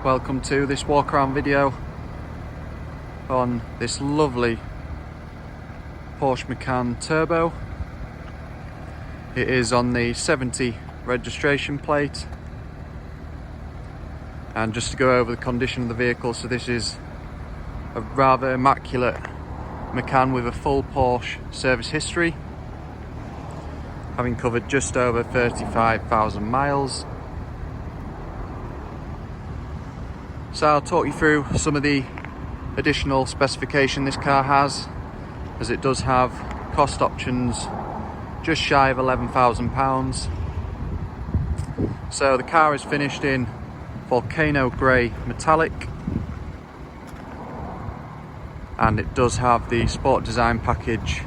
Welcome to this walk around video on this lovely Porsche Macan Turbo. It is on the 70 registration plate. And just to go over the condition of the vehicle, so this is a rather immaculate Macan with a full Porsche service history, having covered just over 35,000 miles. So I'll talk you through some of the additional specification this car has, as it does have cost options just shy of £11,000. So the car is finished in Volcano Grey metallic, and it does have the sport design package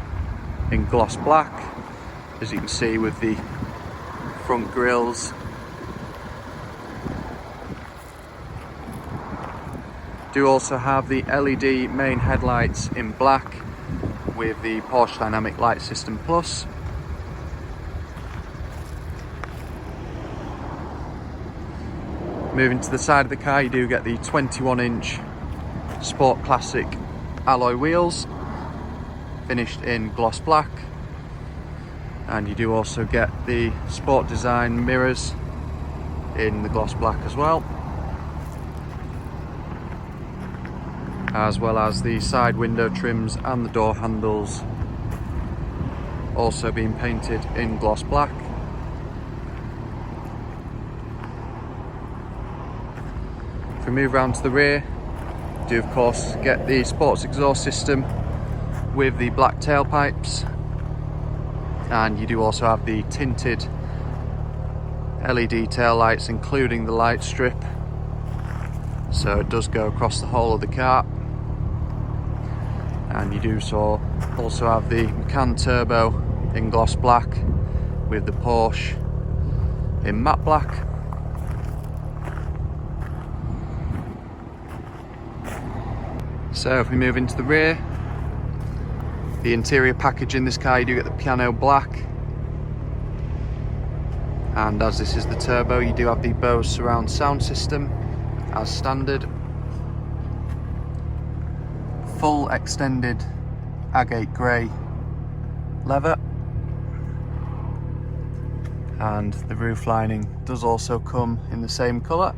in gloss black, as you can see with the front grills. Do also have the LED main headlights in black with the Porsche Dynamic Light System Plus. Moving to the side of the car, you do get the 21-inch Sport Classic alloy wheels, finished in gloss black, and you do also get the Sport Design mirrors in the gloss black as well, as well as the side window trims and the door handles also being painted in gloss black. If we move around to the rear, you do of course get the sports exhaust system with the black tailpipes, and you do also have the tinted LED tail lights, including the light strip, so it does go across the whole of the car. And you do also have the Macan Turbo in gloss black with the Porsche in matte black. So if we move into the rear, the interior package in this car, you do get the piano black, and as this is the Turbo, you do have the BOSE surround sound system as standard. Full extended agate grey leather, and the roof lining does also come in the same colour.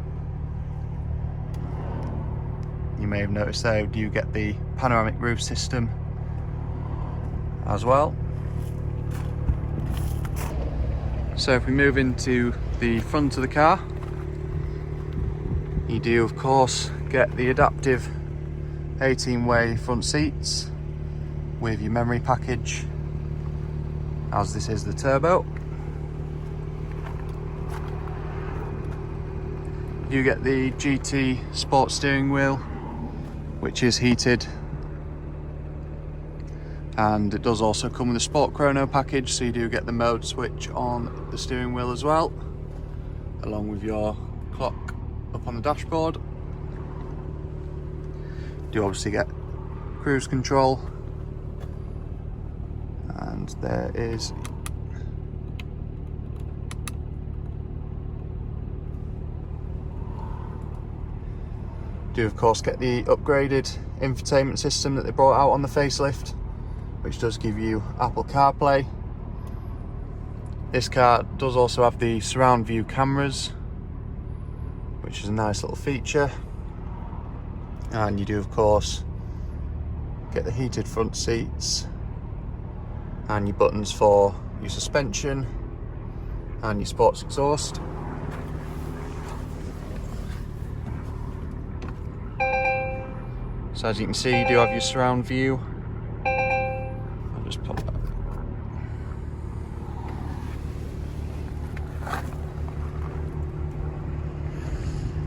You may have noticed there, you do get the panoramic roof system as well. So if we move into the front of the car, you do of course get the adaptive 18-way front seats with your memory package, as this is the Turbo. You get the GT Sport steering wheel, which is heated, and it does also come with a Sport Chrono package, so you do get the mode switch on the steering wheel as well, along with your clock up on the dashboard. You obviously get cruise control, and there is do of course get the upgraded infotainment system that they brought out on the facelift, which does give you Apple CarPlay. This car does also have the surround view cameras, which is a nice little feature. And you do of course get the heated front seats and your buttons for your suspension and your sports exhaust. So as you can see, you do have your surround view. I'll just pop that.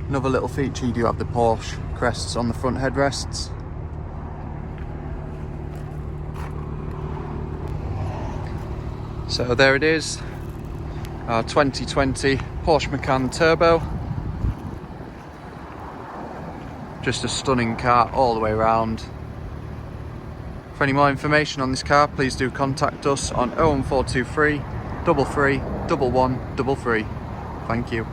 Another little feature, you do have the Porsche crests on the front headrests. So there it is, our 2020 Porsche Macan Turbo. Just a stunning car all the way around. For any more information on this car, please do contact us on 01423 33 11 33. Thank you.